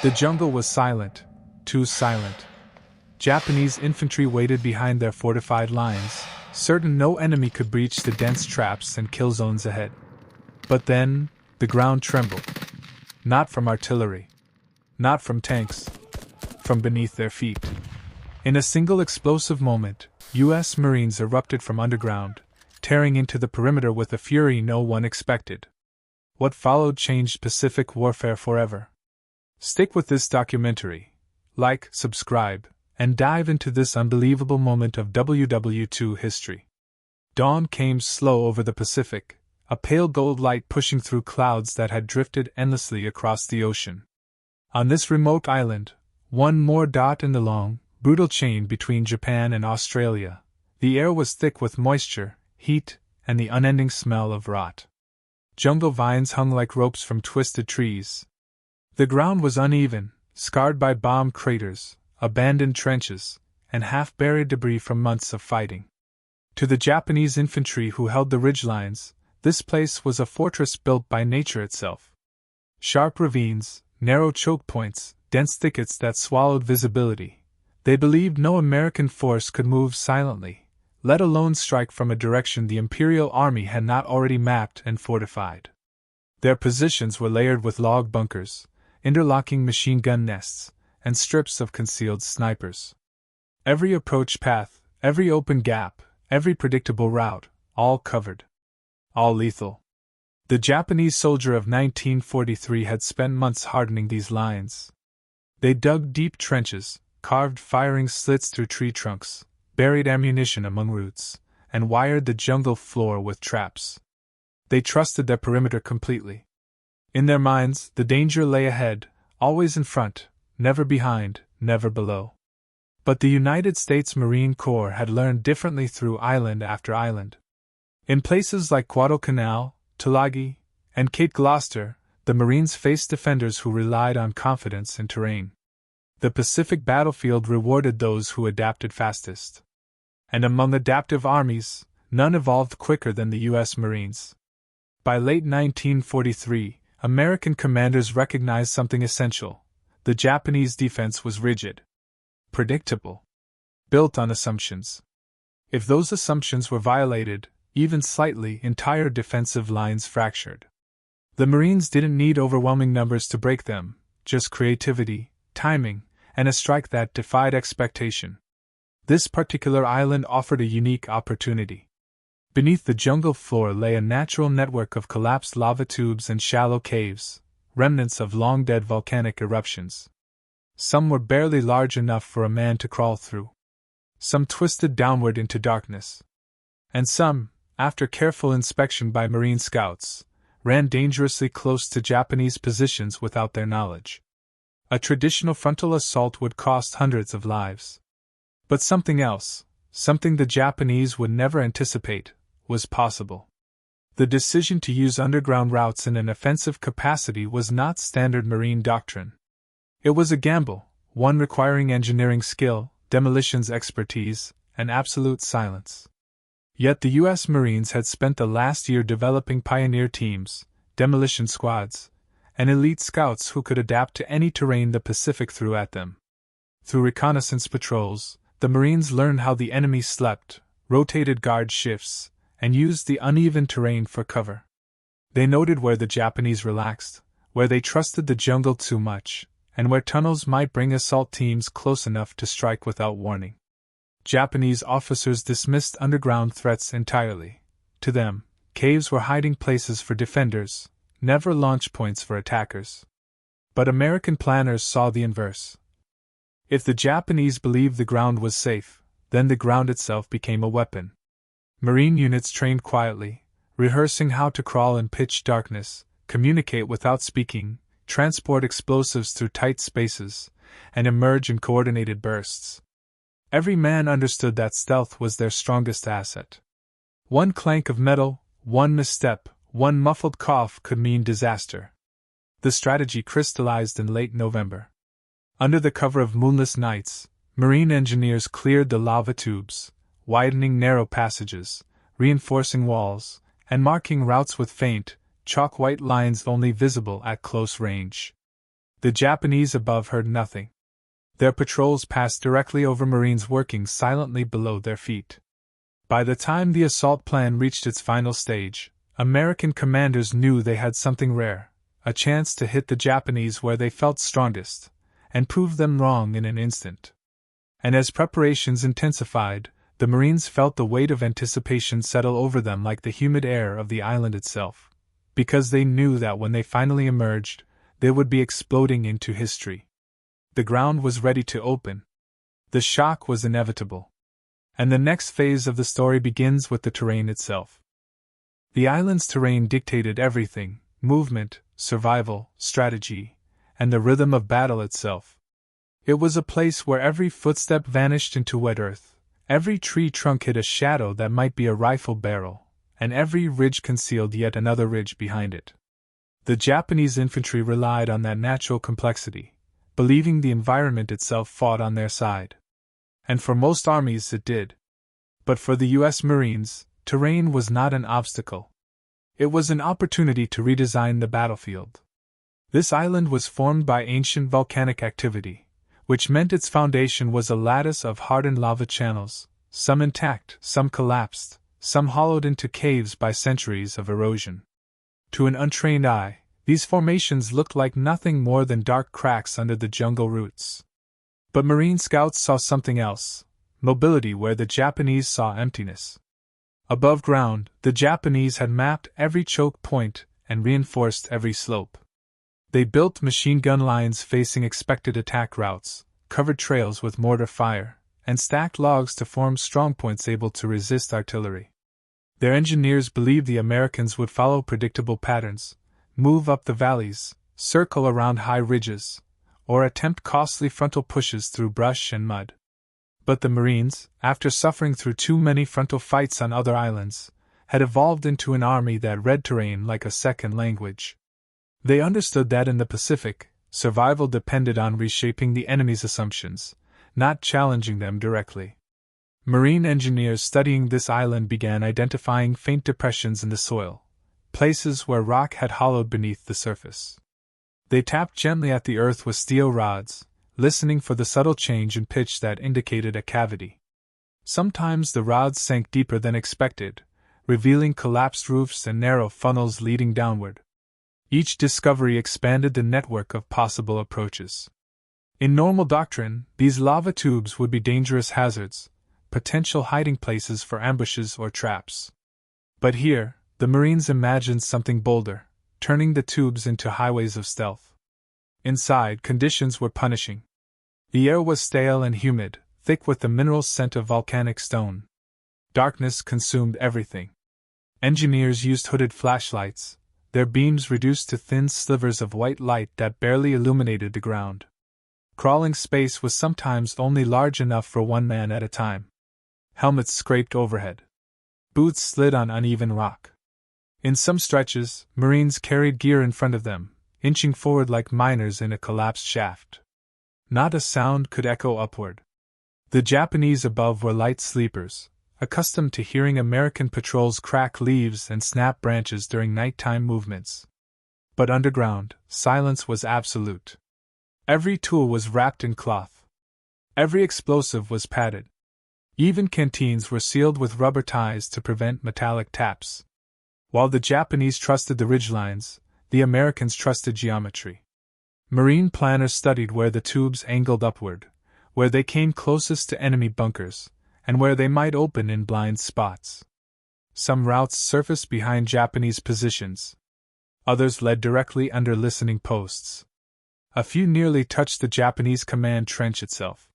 The jungle was silent, too silent. Japanese infantry waited behind their fortified lines, certain no enemy could breach the dense traps and kill zones ahead. But then, the ground trembled. Not from artillery. Not from tanks. From beneath their feet. In a single explosive moment, U.S. Marines erupted from underground, tearing into the perimeter with a fury no one expected. What followed changed Pacific warfare forever. Stick with this documentary. Like, subscribe, and dive into this unbelievable moment of WW2 history. Dawn came slow over the Pacific, a pale gold light pushing through clouds that had drifted endlessly across the ocean. On this remote island, one more dot in the long, brutal chain between Japan and Australia, the air was thick with moisture, heat, and the unending smell of rot. Jungle vines hung like ropes from twisted trees. The ground was uneven, scarred by bomb craters, abandoned trenches, and half-buried debris from months of fighting. To the Japanese infantry who held the ridgelines, this place was a fortress built by nature itself. Sharp ravines, narrow choke points, dense thickets that swallowed visibility. They believed no American force could move silently, let alone strike from a direction the Imperial Army had not already mapped and fortified. Their positions were layered with log bunkers, interlocking machine gun nests, and strips of concealed snipers. Every approach path, every open gap, every predictable route, all covered. All lethal. The Japanese soldier of 1943 had spent months hardening these lines. They dug deep trenches, carved firing slits through tree trunks, buried ammunition among roots, and wired the jungle floor with traps. They trusted their perimeter completely. In their minds, the danger lay ahead, always in front, never behind, never below. But the United States Marine Corps had learned differently through island after island. In places like Guadalcanal, Tulagi, and Cape Gloucester, the Marines faced defenders who relied on confidence and terrain. The Pacific battlefield rewarded those who adapted fastest. And among adaptive armies, none evolved quicker than the U.S. Marines. By late 1943, American commanders recognized something essential. The Japanese defense was rigid. Predictable. Built on assumptions. If those assumptions were violated, even slightly, entire defensive lines fractured. The Marines didn't need overwhelming numbers to break them, just creativity, timing, and a strike that defied expectation. This particular island offered a unique opportunity. Beneath the jungle floor lay a natural network of collapsed lava tubes and shallow caves, remnants of long-dead volcanic eruptions. Some were barely large enough for a man to crawl through. Some twisted downward into darkness. And some, after careful inspection by Marine scouts, ran dangerously close to Japanese positions without their knowledge. A traditional frontal assault would cost hundreds of lives. But something else, something the Japanese would never anticipate, was possible. The decision to use underground routes in an offensive capacity was not standard Marine doctrine. It was a gamble, one requiring engineering skill, demolitions expertise, and absolute silence. Yet the U.S. Marines had spent the last year developing pioneer teams, demolition squads, and elite scouts who could adapt to any terrain the Pacific threw at them. Through reconnaissance patrols, the Marines learned how the enemy slept, rotated guard shifts, and used the uneven terrain for cover. They noted where the Japanese relaxed, where they trusted the jungle too much, and where tunnels might bring assault teams close enough to strike without warning. Japanese officers dismissed underground threats entirely. To them, caves were hiding places for defenders, never launch points for attackers. But American planners saw the inverse. If the Japanese believed the ground was safe, then the ground itself became a weapon. Marine units trained quietly, rehearsing how to crawl in pitch darkness, communicate without speaking, transport explosives through tight spaces, and emerge in coordinated bursts. Every man understood that stealth was their strongest asset. One clank of metal, one misstep, one muffled cough could mean disaster. The strategy crystallized in late November. Under the cover of moonless nights, Marine engineers cleared the lava tubes, widening narrow passages, reinforcing walls, and marking routes with faint, chalk-white lines only visible at close range. The Japanese above heard nothing. Their patrols passed directly over Marines working silently below their feet. By the time the assault plan reached its final stage, American commanders knew they had something rare, a chance to hit the Japanese where they felt strongest, and prove them wrong in an instant. And as preparations intensified, the Marines felt the weight of anticipation settle over them like the humid air of the island itself, because they knew that when they finally emerged, they would be exploding into history. The ground was ready to open. The shock was inevitable. And the next phase of the story begins with the terrain itself. The island's terrain dictated everything: movement, survival, strategy, and the rhythm of battle itself. It was a place where every footstep vanished into wet earth, every tree trunk hid a shadow that might be a rifle barrel, and every ridge concealed yet another ridge behind it. The Japanese infantry relied on that natural complexity, believing the environment itself fought on their side. And for most armies it did. But for the U.S. Marines, terrain was not an obstacle. It was an opportunity to redesign the battlefield. This island was formed by ancient volcanic activity, which meant its foundation was a lattice of hardened lava channels, some intact, some collapsed, some hollowed into caves by centuries of erosion. To an untrained eye, these formations looked like nothing more than dark cracks under the jungle roots. But Marine scouts saw something else: mobility where the Japanese saw emptiness. Above ground, the Japanese had mapped every choke point and reinforced every slope. They built machine gun lines facing expected attack routes, covered trails with mortar fire, and stacked logs to form strongpoints able to resist artillery. Their engineers believed the Americans would follow predictable patterns, move up the valleys, circle around high ridges, or attempt costly frontal pushes through brush and mud. But the Marines, after suffering through too many frontal fights on other islands, had evolved into an army that read terrain like a second language. They understood that in the Pacific, survival depended on reshaping the enemy's assumptions, not challenging them directly. Marine engineers studying this island began identifying faint depressions in the soil, places where rock had hollowed beneath the surface. They tapped gently at the earth with steel rods, listening for the subtle change in pitch that indicated a cavity. Sometimes the rods sank deeper than expected, revealing collapsed roofs and narrow funnels leading downward. Each discovery expanded the network of possible approaches. In normal doctrine, these lava tubes would be dangerous hazards, potential hiding places for ambushes or traps. But here, the Marines imagined something bolder, turning the tubes into highways of stealth. Inside, conditions were punishing. The air was stale and humid, thick with the mineral scent of volcanic stone. Darkness consumed everything. Engineers used hooded flashlights, their beams reduced to thin slivers of white light that barely illuminated the ground. Crawling space was sometimes only large enough for one man at a time. Helmets scraped overhead. Boots slid on uneven rock. In some stretches, Marines carried gear in front of them, inching forward like miners in a collapsed shaft. Not a sound could echo upward. The Japanese above were light sleepers, accustomed to hearing American patrols crack leaves and snap branches during nighttime movements. But underground, silence was absolute. Every tool was wrapped in cloth. Every explosive was padded. Even canteens were sealed with rubber ties to prevent metallic taps. While the Japanese trusted the ridgelines, the Americans trusted geometry. Marine planners studied where the tubes angled upward, where they came closest to enemy bunkers, and where they might open in blind spots. Some routes surfaced behind Japanese positions. Others led directly under listening posts. A few nearly touched the Japanese command trench itself.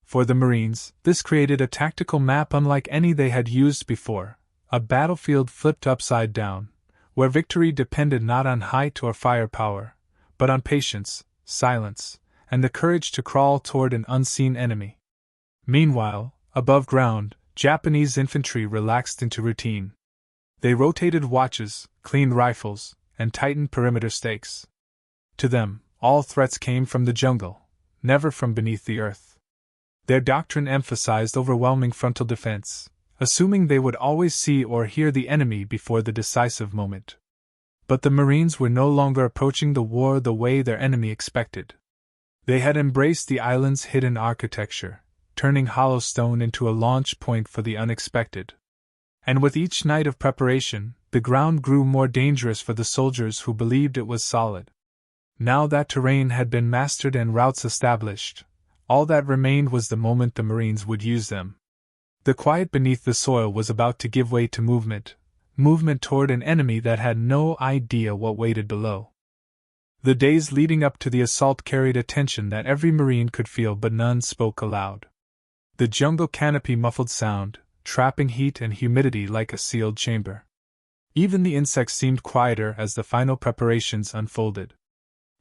For the Marines, this created a tactical map unlike any they had used before, a battlefield flipped upside down, where victory depended not on height or firepower, but on patience, silence, and the courage to crawl toward an unseen enemy. Meanwhile, above ground, Japanese infantry relaxed into routine. They rotated watches, cleaned rifles, and tightened perimeter stakes. To them, all threats came from the jungle, never from beneath the earth. Their doctrine emphasized overwhelming frontal defense, assuming they would always see or hear the enemy before the decisive moment. But the Marines were no longer approaching the war the way their enemy expected. They had embraced the island's hidden architecture, turning hollow stone into a launch point for the unexpected. And with each night of preparation, the ground grew more dangerous for the soldiers who believed it was solid. Now that terrain had been mastered and routes established, all that remained was the moment the Marines would use them. The quiet beneath the soil was about to give way to movement toward an enemy that had no idea what waited below. The days leading up to the assault carried a tension that every Marine could feel, but none spoke aloud. The jungle canopy muffled sound, trapping heat and humidity like a sealed chamber. Even the insects seemed quieter as the final preparations unfolded.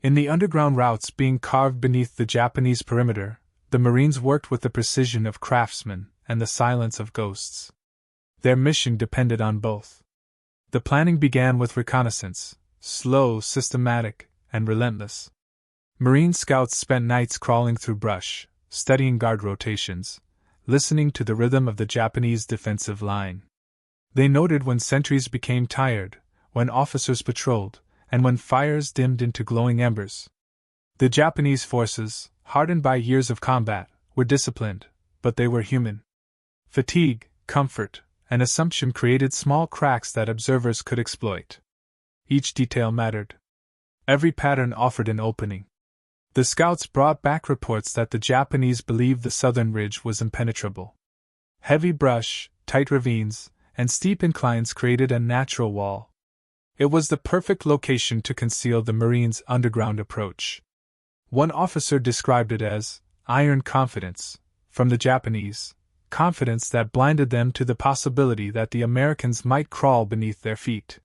In the underground routes being carved beneath the Japanese perimeter, the Marines worked with the precision of craftsmen and the silence of ghosts. Their mission depended on both. The planning began with reconnaissance, slow, systematic, and relentless. Marine scouts spent nights crawling through brush, studying guard rotations, listening to the rhythm of the Japanese defensive line. They noted when sentries became tired, when officers patrolled, and when fires dimmed into glowing embers. The Japanese forces, hardened by years of combat, were disciplined, but they were human. Fatigue, comfort, and assumption created small cracks that observers could exploit. Each detail mattered. Every pattern offered an opening. The scouts brought back reports that the Japanese believed the southern ridge was impenetrable. Heavy brush, tight ravines, and steep inclines created a natural wall. It was the perfect location to conceal the Marines' underground approach. One officer described it as iron confidence, from the Japanese, confidence that blinded them to the possibility that the Americans might crawl beneath their feet.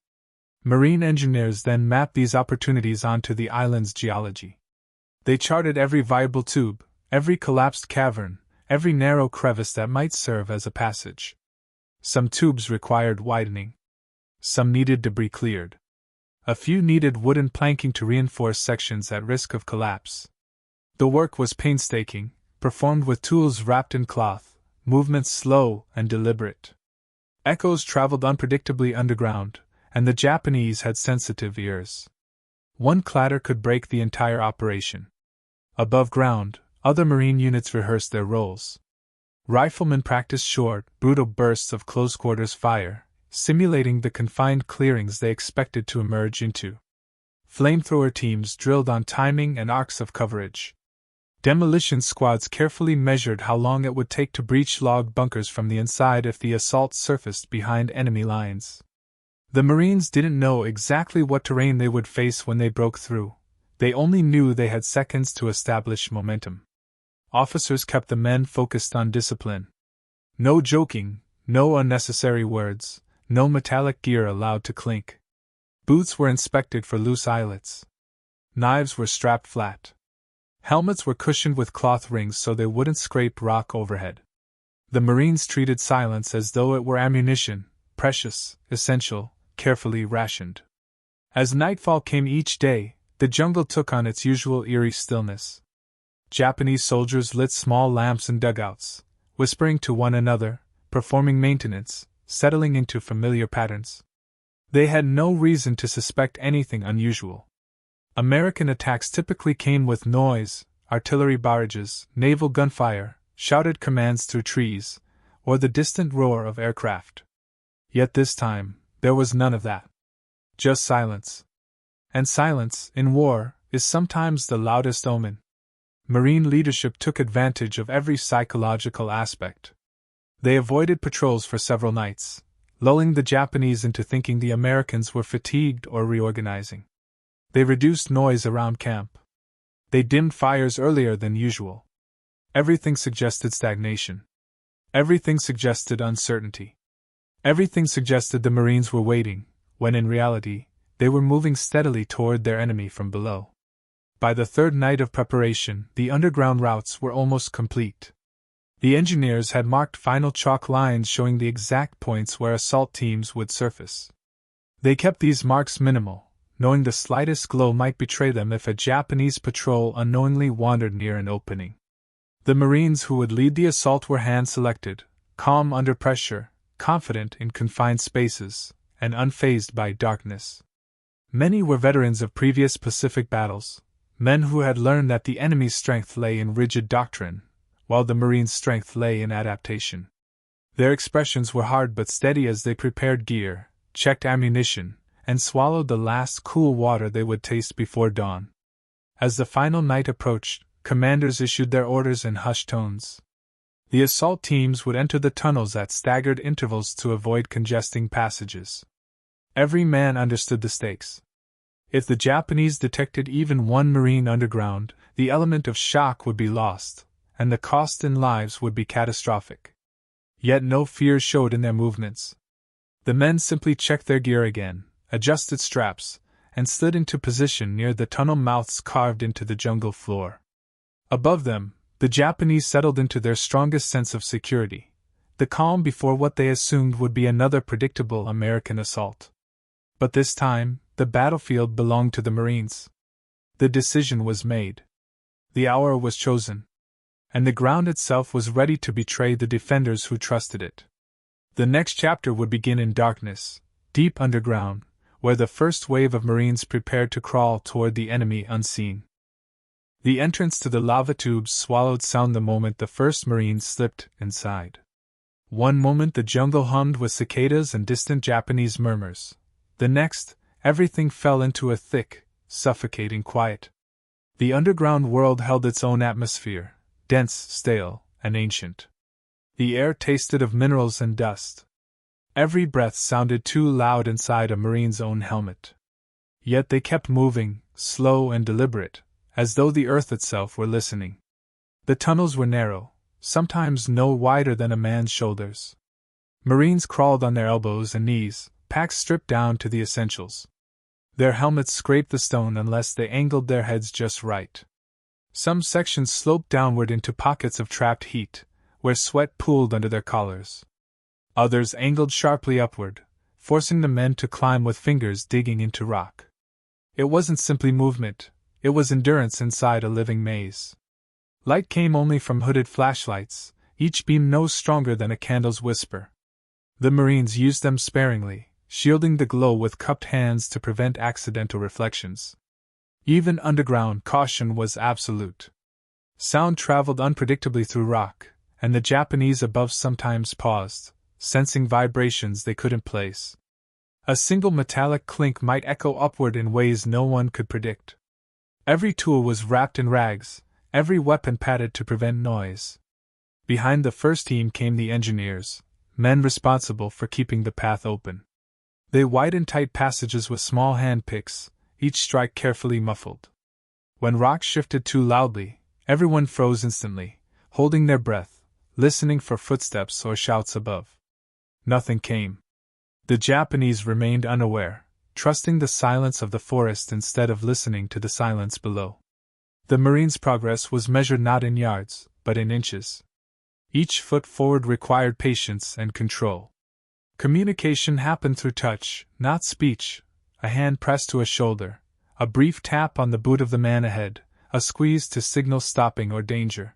Marine engineers then mapped these opportunities onto the island's geology. They charted every viable tube, every collapsed cavern, every narrow crevice that might serve as a passage. Some tubes required widening. Some needed debris cleared. A few needed wooden planking to reinforce sections at risk of collapse. The work was painstaking, performed with tools wrapped in cloth, movements slow and deliberate. Echoes traveled unpredictably underground, and the Japanese had sensitive ears. One clatter could break the entire operation. Above ground, other Marine units rehearsed their roles. Riflemen practiced short, brutal bursts of close-quarters fire, simulating the confined clearings they expected to emerge into. Flamethrower teams drilled on timing and arcs of coverage. Demolition squads carefully measured how long it would take to breach log bunkers from the inside if the assault surfaced behind enemy lines. The Marines didn't know exactly what terrain they would face when they broke through. They only knew they had seconds to establish momentum. Officers kept the men focused on discipline. No joking, no unnecessary words, no metallic gear allowed to clink. Boots were inspected for loose eyelets. Knives were strapped flat. Helmets were cushioned with cloth rings so they wouldn't scrape rock overhead. The Marines treated silence as though it were ammunition, precious, essential, carefully rationed. As nightfall came each day, the jungle took on its usual eerie stillness. Japanese soldiers lit small lamps in dugouts, whispering to one another, performing maintenance, settling into familiar patterns. They had no reason to suspect anything unusual. American attacks typically came with noise, artillery barrages, naval gunfire, shouted commands through trees, or the distant roar of aircraft. Yet this time, there was none of that. Just silence. And silence, in war, is sometimes the loudest omen. Marine leadership took advantage of every psychological aspect. They avoided patrols for several nights, lulling the Japanese into thinking the Americans were fatigued or reorganizing. They reduced noise around camp. They dimmed fires earlier than usual. Everything suggested stagnation. Everything suggested uncertainty. Everything suggested the Marines were waiting, when in reality, they were moving steadily toward their enemy from below. By the third night of preparation, the underground routes were almost complete. The engineers had marked final chalk lines showing the exact points where assault teams would surface. They kept these marks minimal, knowing the slightest glow might betray them if a Japanese patrol unknowingly wandered near an opening. The Marines who would lead the assault were hand-selected, calm under pressure, confident in confined spaces, and unfazed by darkness. Many were veterans of previous Pacific battles, men who had learned that the enemy's strength lay in rigid doctrine, while the Marines' strength lay in adaptation. Their expressions were hard but steady as they prepared gear, checked ammunition, and swallowed the last cool water they would taste before dawn. As the final night approached, commanders issued their orders in hushed tones. The assault teams would enter the tunnels at staggered intervals to avoid congesting passages. Every man understood the stakes. If the Japanese detected even one Marine underground, the element of shock would be lost, and the cost in lives would be catastrophic. Yet no fear showed in their movements. The men simply checked their gear again, adjusted straps, and slid into position near the tunnel mouths carved into the jungle floor. Above them, the Japanese settled into their strongest sense of security, the calm before what they assumed would be another predictable American assault. But this time, the battlefield belonged to the Marines. The decision was made. The hour was chosen. And the ground itself was ready to betray the defenders who trusted it. The next chapter would begin in darkness, deep underground, where the first wave of Marines prepared to crawl toward the enemy unseen. The entrance to the lava tubes swallowed sound the moment the first Marines slipped inside. One moment the jungle hummed with cicadas and distant Japanese murmurs. The next, everything fell into a thick, suffocating quiet. The underground world held its own atmosphere, dense, stale, and ancient. The air tasted of minerals and dust. Every breath sounded too loud inside a Marine's own helmet. Yet they kept moving, slow and deliberate, as though the earth itself were listening. The tunnels were narrow, sometimes no wider than a man's shoulders. Marines crawled on their elbows and knees, packs stripped down to the essentials. Their helmets scraped the stone unless they angled their heads just right. Some sections sloped downward into pockets of trapped heat, where sweat pooled under their collars. Others angled sharply upward, forcing the men to climb with fingers digging into rock. It wasn't simply movement, it was endurance inside a living maze. Light came only from hooded flashlights, each beam no stronger than a candle's whisper. The Marines used them sparingly, shielding the glow with cupped hands to prevent accidental reflections. Even underground, caution was absolute. Sound traveled unpredictably through rock, and the Japanese above sometimes paused, sensing vibrations they couldn't place. A single metallic clink might echo upward in ways no one could predict. Every tool was wrapped in rags, every weapon padded to prevent noise. Behind the first team came the engineers, men responsible for keeping the path open. They widened tight passages with small hand picks, each strike carefully muffled. When rocks shifted too loudly, everyone froze instantly, holding their breath, listening for footsteps or shouts above. Nothing came. The Japanese remained unaware, trusting the silence of the forest instead of listening to the silence below. The Marines' progress was measured not in yards, but in inches. Each foot forward required patience and control. Communication happened through touch, not speech, a hand pressed to a shoulder, a brief tap on the boot of the man ahead, a squeeze to signal stopping or danger.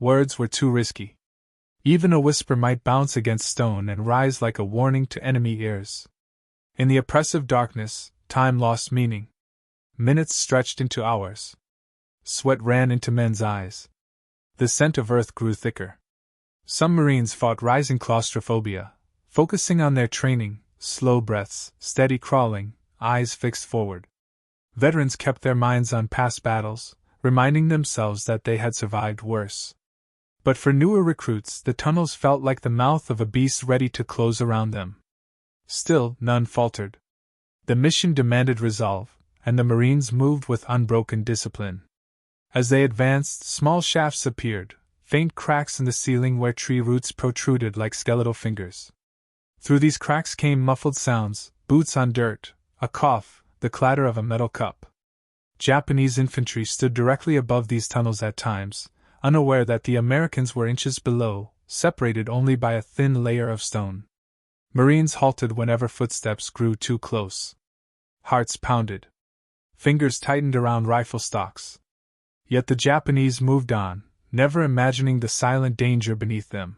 Words were too risky. Even a whisper might bounce against stone and rise like a warning to enemy ears. In the oppressive darkness, time lost meaning. Minutes stretched into hours. Sweat ran into men's eyes. The scent of earth grew thicker. Some Marines fought rising claustrophobia, focusing on their training, slow breaths, steady crawling, eyes fixed forward. Veterans kept their minds on past battles, reminding themselves that they had survived worse. But for newer recruits, the tunnels felt like the mouth of a beast ready to close around them. Still, none faltered. The mission demanded resolve, and the Marines moved with unbroken discipline. As they advanced, small shafts appeared, faint cracks in the ceiling where tree roots protruded like skeletal fingers. Through these cracks came muffled sounds, boots on dirt, a cough, the clatter of a metal cup. Japanese infantry stood directly above these tunnels at times, unaware that the Americans were inches below, separated only by a thin layer of stone. Marines halted whenever footsteps grew too close. Hearts pounded. Fingers tightened around rifle stocks. Yet the Japanese moved on, never imagining the silent danger beneath them.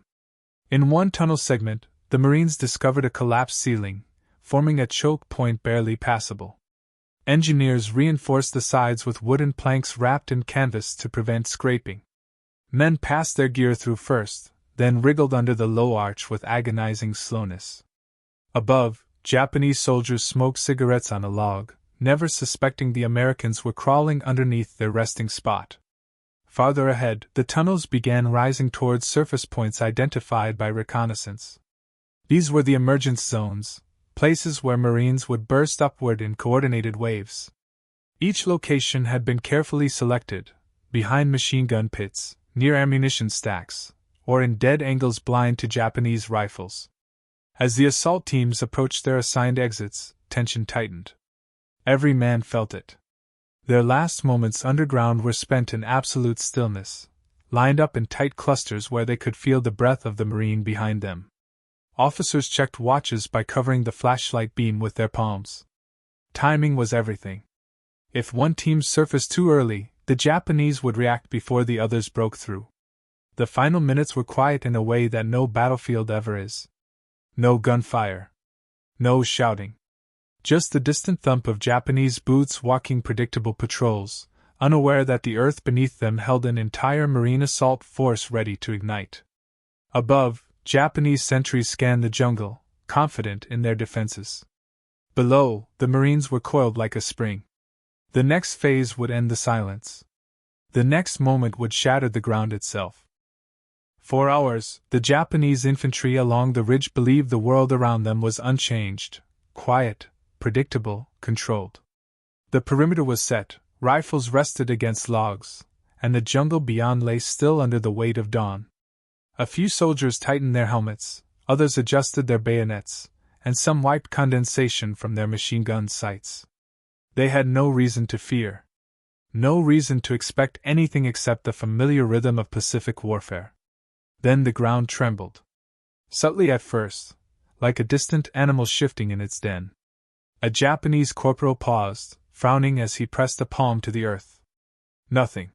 In one tunnel segment, the Marines discovered a collapsed ceiling, forming a choke point barely passable. Engineers reinforced the sides with wooden planks wrapped in canvas to prevent scraping. Men passed their gear through first, then wriggled under the low arch with agonizing slowness. Above, Japanese soldiers smoked cigarettes on a log, never suspecting the Americans were crawling underneath their resting spot. Farther ahead, the tunnels began rising towards surface points identified by reconnaissance. These were the emergence zones, places where Marines would burst upward in coordinated waves. Each location had been carefully selected, behind machine gun pits, near ammunition stacks, or in dead angles blind to Japanese rifles. As the assault teams approached their assigned exits, tension tightened. Every man felt it. Their last moments underground were spent in absolute stillness, lined up in tight clusters where they could feel the breath of the Marine behind them. Officers checked watches by covering the flashlight beam with their palms. Timing was everything. If one team surfaced too early, the Japanese would react before the others broke through. The final minutes were quiet in a way that no battlefield ever is. No gunfire. No shouting. Just the distant thump of Japanese boots walking predictable patrols, unaware that the earth beneath them held an entire Marine assault force ready to ignite. Above, Japanese sentries scanned the jungle, confident in their defenses. Below, the Marines were coiled like a spring. The next phase would end the silence. The next moment would shatter the ground itself. For hours, the Japanese infantry along the ridge believed the world around them was unchanged, quiet, predictable, controlled. The perimeter was set, rifles rested against logs, and the jungle beyond lay still under the weight of dawn. A few soldiers tightened their helmets, others adjusted their bayonets, and some wiped condensation from their machine gun sights. They had no reason to fear. No reason to expect anything except the familiar rhythm of Pacific warfare. Then the ground trembled. Subtly at first, like a distant animal shifting in its den. A Japanese corporal paused, frowning as he pressed a palm to the earth. Nothing.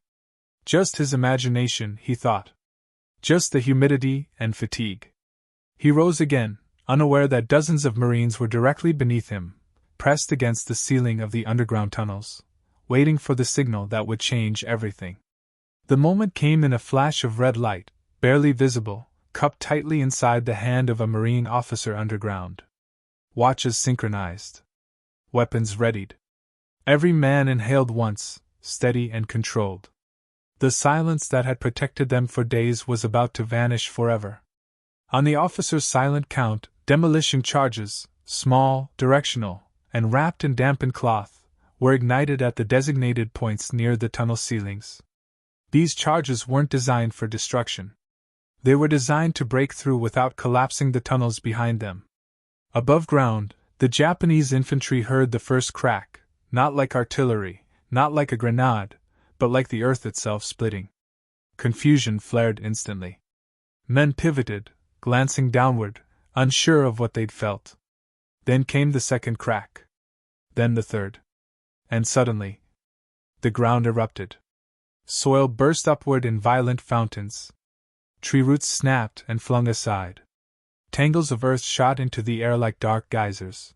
Just his imagination, he thought. Just the humidity and fatigue. He rose again, unaware that dozens of Marines were directly beneath him, pressed against the ceiling of the underground tunnels, waiting for the signal that would change everything. The moment came in a flash of red light, barely visible, cupped tightly inside the hand of a Marine officer underground. Watches synchronized. Weapons readied. Every man inhaled once, steady and controlled. The silence that had protected them for days was about to vanish forever. On the officer's silent count, demolition charges, small, directional, and wrapped in dampened cloth, were ignited at the designated points near the tunnel ceilings. These charges weren't designed for destruction. They were designed to break through without collapsing the tunnels behind them. Above ground, the Japanese infantry heard the first crack, not like artillery, not like a grenade, but like the earth itself splitting. Confusion flared instantly. Men pivoted, glancing downward, unsure of what they'd felt. Then came the second crack. Then the third. And suddenly, the ground erupted. Soil burst upward in violent fountains. Tree roots snapped and flung aside. Tangles of earth shot into the air like dark geysers.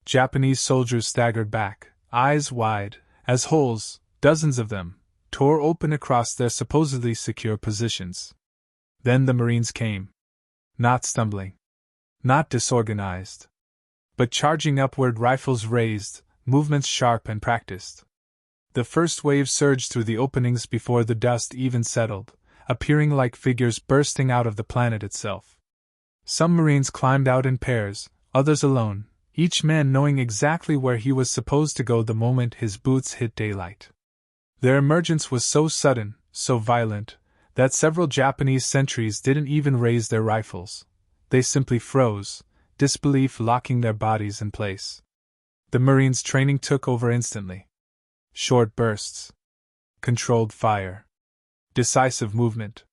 Japanese soldiers staggered back, eyes wide, as holes, dozens of them, tore open across their supposedly secure positions. Then the Marines came. Not stumbling. Not disorganized. But charging upward, rifles raised, movements sharp and practiced. The first wave surged through the openings before the dust even settled, appearing like figures bursting out of the planet itself. Some Marines climbed out in pairs, others alone, each man knowing exactly where he was supposed to go the moment his boots hit daylight. Their emergence was so sudden, so violent, that several Japanese sentries didn't even raise their rifles. They simply froze, disbelief locking their bodies in place. The Marines' training took over instantly. Short bursts. Controlled fire. Decisive movement.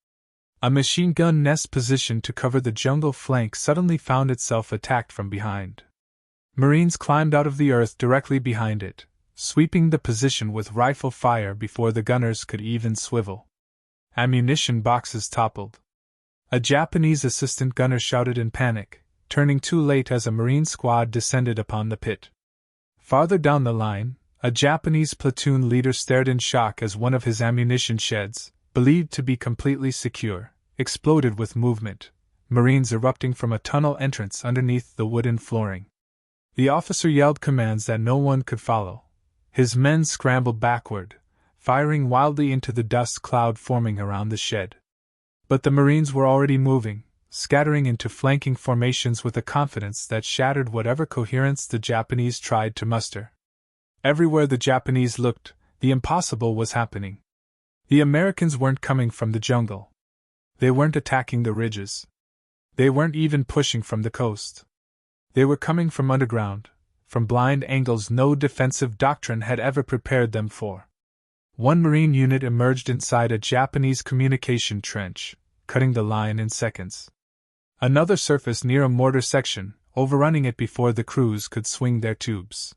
A machine gun nest positioned to cover the jungle flank suddenly found itself attacked from behind. Marines climbed out of the earth directly behind it, sweeping the position with rifle fire before the gunners could even swivel. Ammunition boxes toppled. A Japanese assistant gunner shouted in panic, turning too late as a Marine squad descended upon the pit. Farther down the line, A Japanese platoon leader stared in shock as one of his ammunition sheds, believed to be completely secure, exploded with movement, Marines erupting from a tunnel entrance underneath the wooden flooring. The officer yelled commands that no one could follow. His men scrambled backward, firing wildly into the dust cloud forming around the shed. But the Marines were already moving, scattering into flanking formations with a confidence that shattered whatever coherence the Japanese tried to muster. Everywhere the Japanese looked, the impossible was happening. The Americans weren't coming from the jungle. They weren't attacking the ridges. They weren't even pushing from the coast. They were coming from underground, from blind angles no defensive doctrine had ever prepared them for. One Marine unit emerged inside a Japanese communication trench, cutting the line in seconds. Another surfaced near a mortar section, overrunning it before the crews could swing their tubes.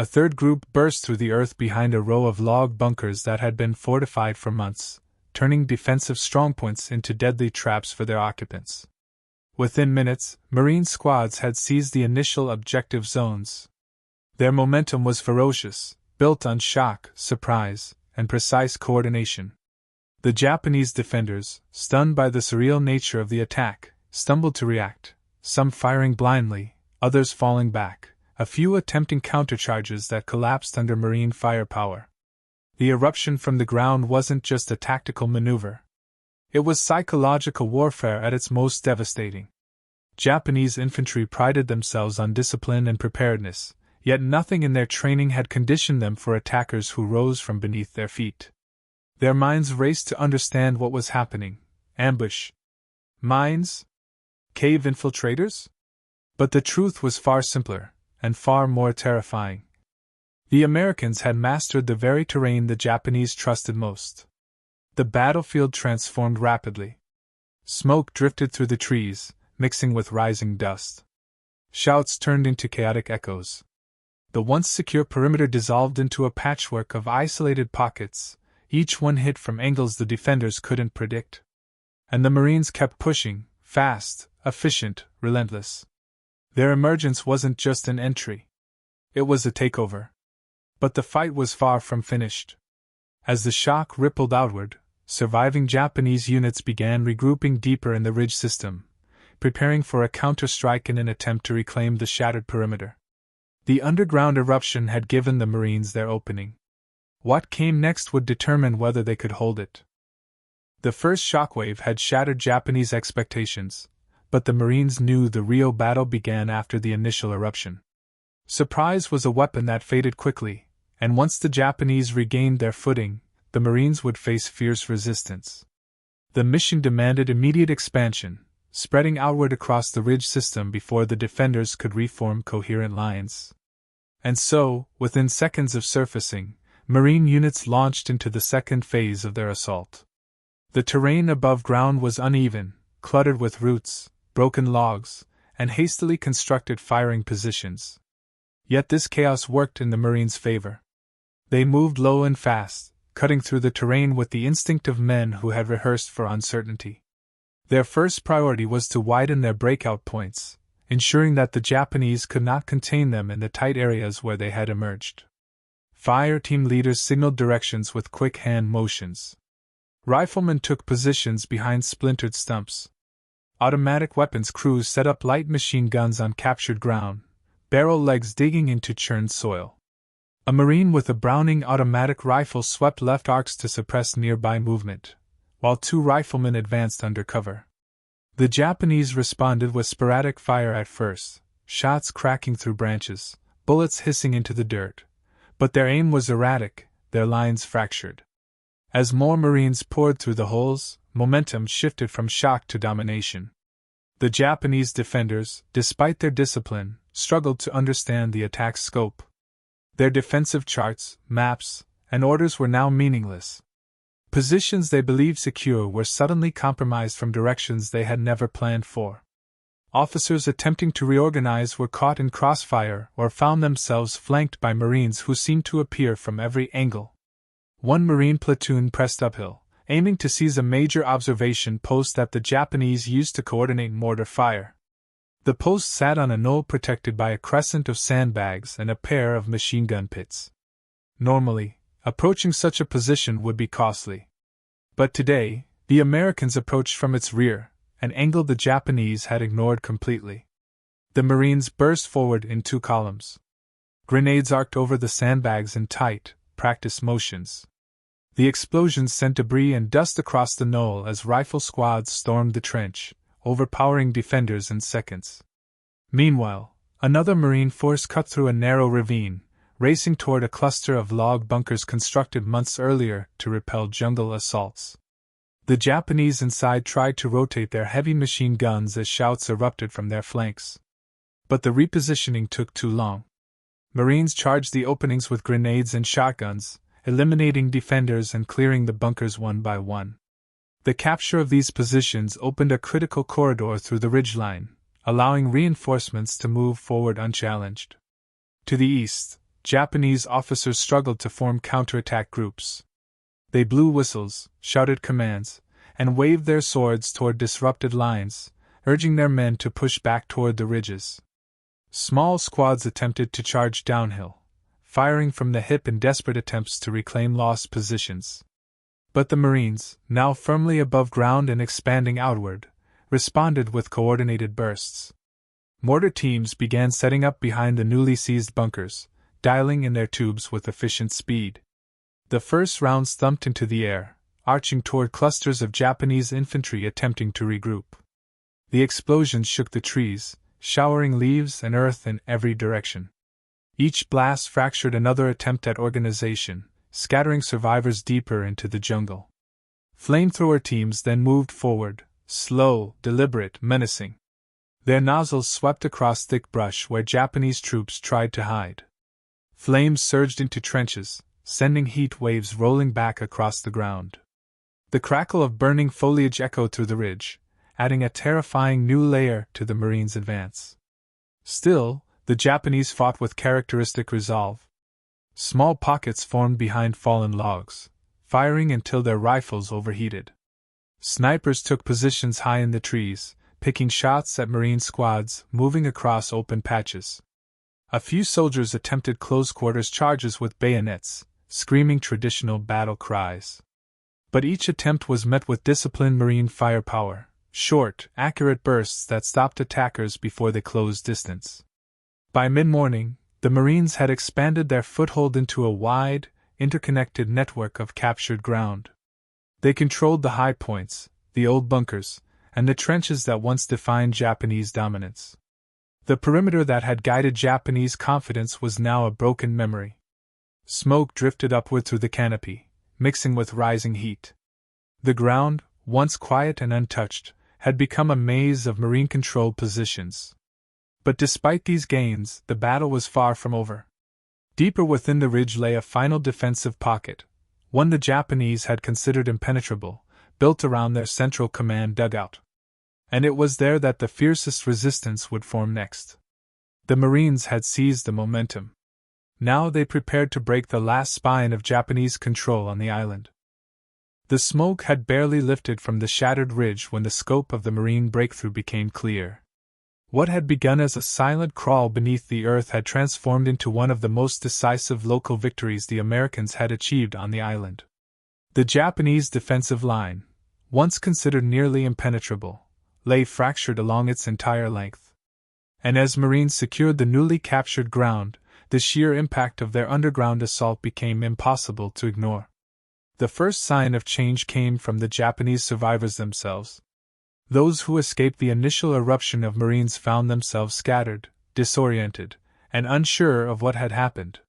A third group burst through the earth behind a row of log bunkers that had been fortified for months, turning defensive strongpoints into deadly traps for their occupants. Within minutes, Marine squads had seized the initial objective zones. Their momentum was ferocious, built on shock, surprise, and precise coordination. The Japanese defenders, stunned by the surreal nature of the attack, stumbled to react, some firing blindly, others falling back, a few attempting countercharges that collapsed under Marine firepower. The eruption from the ground wasn't just a tactical maneuver. It was psychological warfare at its most devastating. Japanese infantry prided themselves on discipline and preparedness, yet nothing in their training had conditioned them for attackers who rose from beneath their feet. Their minds raced to understand what was happening. Ambush? Mines? Cave infiltrators? But the truth was far simpler, and far more terrifying. The Americans had mastered the very terrain the Japanese trusted most. The battlefield transformed rapidly. Smoke drifted through the trees, mixing with rising dust. Shouts turned into chaotic echoes. The once secure perimeter dissolved into a patchwork of isolated pockets, each one hit from angles the defenders couldn't predict. And the Marines kept pushing, fast, efficient, relentless. Their emergence wasn't just an entry. It was a takeover. But the fight was far from finished. As the shock rippled outward, surviving Japanese units began regrouping deeper in the ridge system, preparing for a counter-strike in an attempt to reclaim the shattered perimeter. The underground eruption had given the Marines their opening. What came next would determine whether they could hold it. The first shockwave had shattered Japanese expectations, but the Marines knew the real battle began after the initial eruption. Surprise was a weapon that faded quickly, and once the Japanese regained their footing, the Marines would face fierce resistance. The mission demanded immediate expansion, spreading outward across the ridge system before the defenders could reform coherent lines. And so, within seconds of surfacing, Marine units launched into the second phase of their assault. The terrain above ground was uneven, cluttered with roots, broken logs, and hastily constructed firing positions. Yet this chaos worked in the Marines' favor. They moved low and fast, cutting through the terrain with the instinct of men who had rehearsed for uncertainty. Their first priority was to widen their breakout points, ensuring that the Japanese could not contain them in the tight areas where they had emerged. Fire team leaders signaled directions with quick hand motions. Riflemen took positions behind splintered stumps. Automatic weapons crews set up light machine guns on captured ground, barrel legs digging into churned soil. A Marine with a Browning automatic rifle swept left arcs to suppress nearby movement, while 2 riflemen advanced under cover. The Japanese responded with sporadic fire at first, shots cracking through branches, bullets hissing into the dirt. But their aim was erratic, their lines fractured. As more Marines poured through the holes, momentum shifted from shock to domination. The Japanese defenders, despite their discipline, struggled to understand the attack's scope. Their defensive charts, maps, and orders were now meaningless. Positions they believed secure were suddenly compromised from directions they had never planned for. Officers attempting to reorganize were caught in crossfire or found themselves flanked by Marines who seemed to appear from every angle. One Marine platoon pressed uphill, aiming to seize a major observation post that the Japanese used to coordinate mortar fire. The post sat on a knoll protected by a crescent of sandbags and a pair of machine gun pits. Normally, approaching such a position would be costly. But today, the Americans approached from its rear, an angle the Japanese had ignored completely. The Marines burst forward in 2 columns. Grenades arced over the sandbags in tight, practice motions. The explosions sent debris and dust across the knoll as rifle squads stormed the trench, overpowering defenders in seconds. Meanwhile, another Marine force cut through a narrow ravine, racing toward a cluster of log bunkers constructed months earlier to repel jungle assaults. The Japanese inside tried to rotate their heavy machine guns as shouts erupted from their flanks. But the repositioning took too long. Marines charged the openings with grenades and shotguns, eliminating defenders and clearing the bunkers one by one. The capture of these positions opened a critical corridor through the ridgeline, allowing reinforcements to move forward unchallenged. To the east, Japanese officers struggled to form counterattack groups. They blew whistles, shouted commands, and waved their swords toward disrupted lines, urging their men to push back toward the ridges. Small squads attempted to charge downhill, firing from the hip in desperate attempts to reclaim lost positions. But the Marines, now firmly above ground and expanding outward, responded with coordinated bursts. Mortar teams began setting up behind the newly seized bunkers, dialing in their tubes with efficient speed. The first rounds thumped into the air, arching toward clusters of Japanese infantry attempting to regroup. The explosions shook the trees, showering leaves and earth in every direction. Each blast fractured another attempt at organization, scattering survivors deeper into the jungle. Flamethrower teams then moved forward, slow, deliberate, menacing. Their nozzles swept across thick brush where Japanese troops tried to hide. Flames surged into trenches, sending heat waves rolling back across the ground. The crackle of burning foliage echoed through the ridge, adding a terrifying new layer to the Marines' advance. Still, the Japanese fought with characteristic resolve. Small pockets formed behind fallen logs, firing until their rifles overheated. Snipers took positions high in the trees, picking shots at Marine squads moving across open patches. A few soldiers attempted close-quarters charges with bayonets, screaming traditional battle cries. But each attempt was met with disciplined Marine firepower, short, accurate bursts that stopped attackers before they closed distance. By mid-morning, the Marines had expanded their foothold into a wide, interconnected network of captured ground. They controlled the high points, the old bunkers, and the trenches that once defined Japanese dominance. The perimeter that had guided Japanese confidence was now a broken memory. Smoke drifted upward through the canopy, mixing with rising heat. The ground, once quiet and untouched, had become a maze of Marine-controlled positions. But despite these gains, the battle was far from over. Deeper within the ridge lay a final defensive pocket, one the Japanese had considered impenetrable, built around their central command dugout. And it was there that the fiercest resistance would form next. The Marines had seized the momentum. Now they prepared to break the last spine of Japanese control on the island. The smoke had barely lifted from the shattered ridge when the scope of the Marine breakthrough became clear. What had begun as a silent crawl beneath the earth had transformed into one of the most decisive local victories the Americans had achieved on the island. The Japanese defensive line, once considered nearly impenetrable, lay fractured along its entire length. And as Marines secured the newly captured ground, the sheer impact of their underground assault became impossible to ignore. The first sign of change came from the Japanese survivors themselves. Those who escaped the initial eruption of Marines found themselves scattered, disoriented, and unsure of what had happened.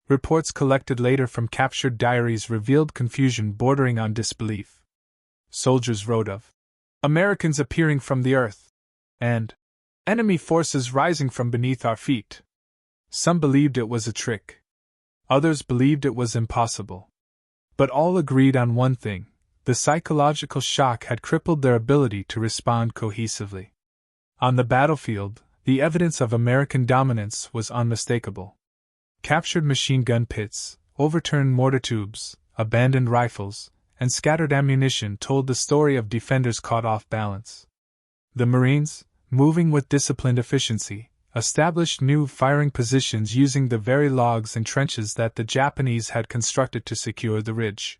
Reports collected later from captured diaries revealed confusion bordering on disbelief. Soldiers wrote of Americans appearing from the earth, and enemy forces rising from beneath our feet. Some believed it was a trick. Others believed it was impossible. But all agreed on one thing: the psychological shock had crippled their ability to respond cohesively. On the battlefield, the evidence of American dominance was unmistakable. Captured machine gun pits, overturned mortar tubes, abandoned rifles, and scattered ammunition told the story of defenders caught off balance. The Marines, moving with disciplined efficiency, established new firing positions using the very logs and trenches that the Japanese had constructed to secure the ridge.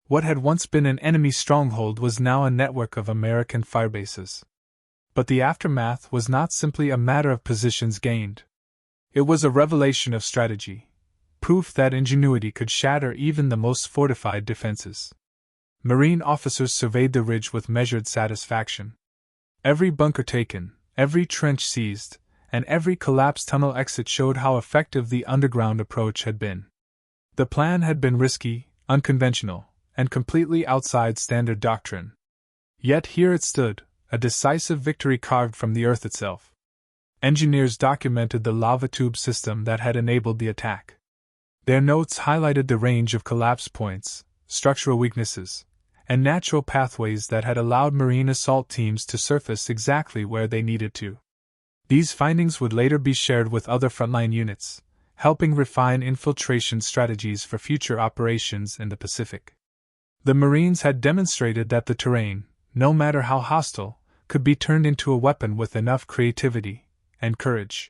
What had once been an enemy stronghold was now a network of American firebases. But the aftermath was not simply a matter of positions gained. It was a revelation of strategy, proof that ingenuity could shatter even the most fortified defenses. Marine officers surveyed the ridge with measured satisfaction. Every bunker taken, every trench seized, and every collapsed tunnel exit showed how effective the underground approach had been. The plan had been risky, unconventional, and completely outside standard doctrine. Yet here it stood, a decisive victory carved from the earth itself. Engineers documented the lava tube system that had enabled the attack. Their notes highlighted the range of collapse points, structural weaknesses, and natural pathways that had allowed marine assault teams to surface exactly where they needed to. These findings would later be shared with other frontline units, helping refine infiltration strategies for future operations in the Pacific. The Marines had demonstrated that the terrain, no matter how hostile, could be turned into a weapon with enough creativity and courage.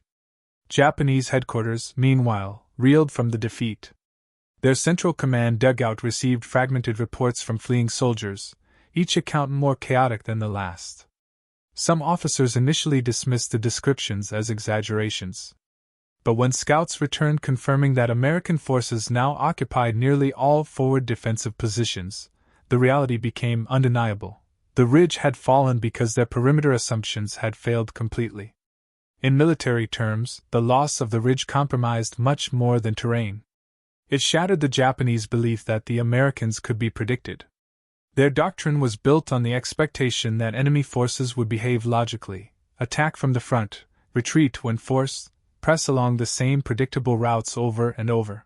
Japanese headquarters, meanwhile, reeled from the defeat. Their central command dugout received fragmented reports from fleeing soldiers, each account more chaotic than the last. Some officers initially dismissed the descriptions as exaggerations. But when scouts returned confirming that American forces now occupied nearly all forward defensive positions, the reality became undeniable. The ridge had fallen because their perimeter assumptions had failed completely. In military terms, the loss of the ridge compromised much more than terrain. It shattered the Japanese belief that the Americans could be predicted. Their doctrine was built on the expectation that enemy forces would behave logically, attack from the front, retreat when forced, press along the same predictable routes over and over.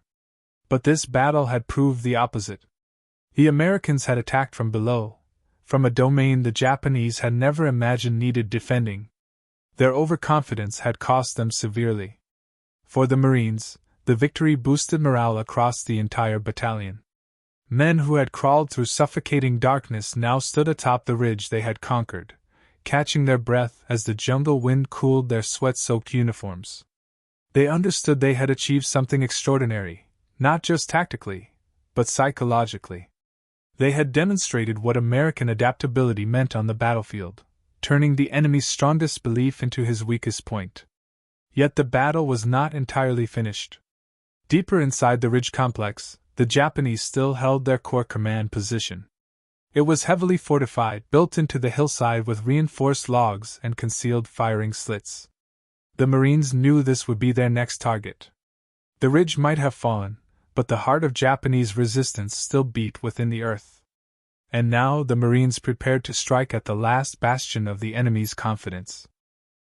But this battle had proved the opposite. The Americans had attacked from below, from a domain the Japanese had never imagined needed defending. Their overconfidence had cost them severely. For the Marines, the victory boosted morale across the entire battalion. Men who had crawled through suffocating darkness now stood atop the ridge they had conquered, catching their breath as the jungle wind cooled their sweat-soaked uniforms. They understood they had achieved something extraordinary, not just tactically, but psychologically. They had demonstrated what American adaptability meant on the battlefield, turning the enemy's strongest belief into his weakest point. Yet the battle was not entirely finished. Deeper inside the ridge complex, the Japanese still held their core command position. It was heavily fortified, built into the hillside with reinforced logs and concealed firing slits. The Marines knew this would be their next target. The ridge might have fallen, but the heart of Japanese resistance still beat within the earth. And now the Marines prepared to strike at the last bastion of the enemy's confidence.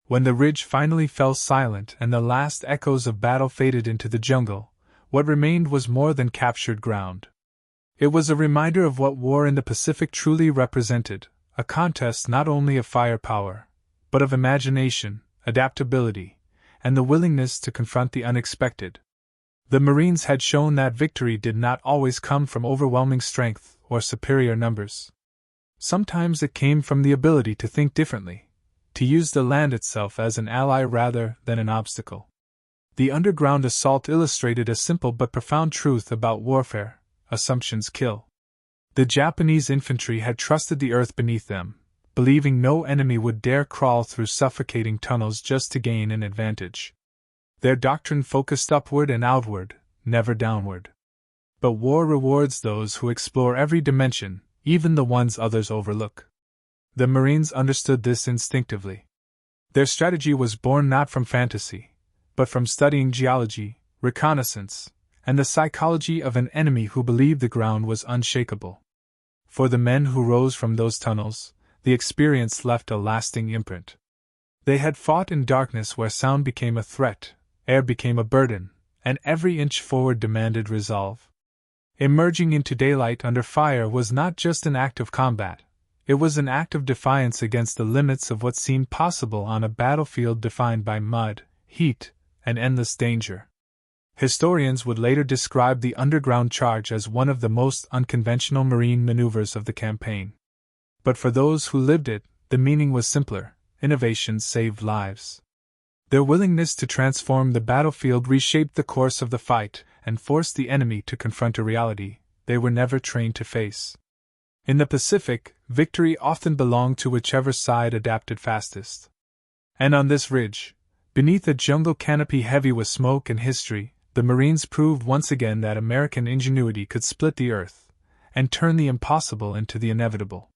When the ridge finally fell silent and the last echoes of battle faded into the jungle, what remained was more than captured ground. It was a reminder of what war in the Pacific truly represented, a contest not only of firepower, but of imagination, adaptability, and the willingness to confront the unexpected. The Marines had shown that victory did not always come from overwhelming strength or superior numbers. Sometimes it came from the ability to think differently, to use the land itself as an ally rather than an obstacle. The underground assault illustrated a simple but profound truth about warfare: assumptions kill. The Japanese infantry had trusted the earth beneath them, believing no enemy would dare crawl through suffocating tunnels just to gain an advantage. Their doctrine focused upward and outward, never downward. But war rewards those who explore every dimension, even the ones others overlook. The Marines understood this instinctively. Their strategy was born not from fantasy, but from studying geology, reconnaissance, and the psychology of an enemy who believed the ground was unshakable. For the men who rose from those tunnels, the experience left a lasting imprint. They had fought in darkness where sound became a threat, air became a burden, and every inch forward demanded resolve. Emerging into daylight under fire was not just an act of combat, it was an act of defiance against the limits of what seemed possible on a battlefield defined by mud, heat, and endless danger. Historians would later describe the underground charge as one of the most unconventional marine maneuvers of the campaign. But for those who lived it, the meaning was simpler: innovation saved lives. Their willingness to transform the battlefield reshaped the course of the fight and forced the enemy to confront a reality they were never trained to face. In the Pacific, victory often belonged to whichever side adapted fastest. And on this ridge, beneath a jungle canopy heavy with smoke and history, the Marines proved once again that American ingenuity could split the earth and turn the impossible into the inevitable.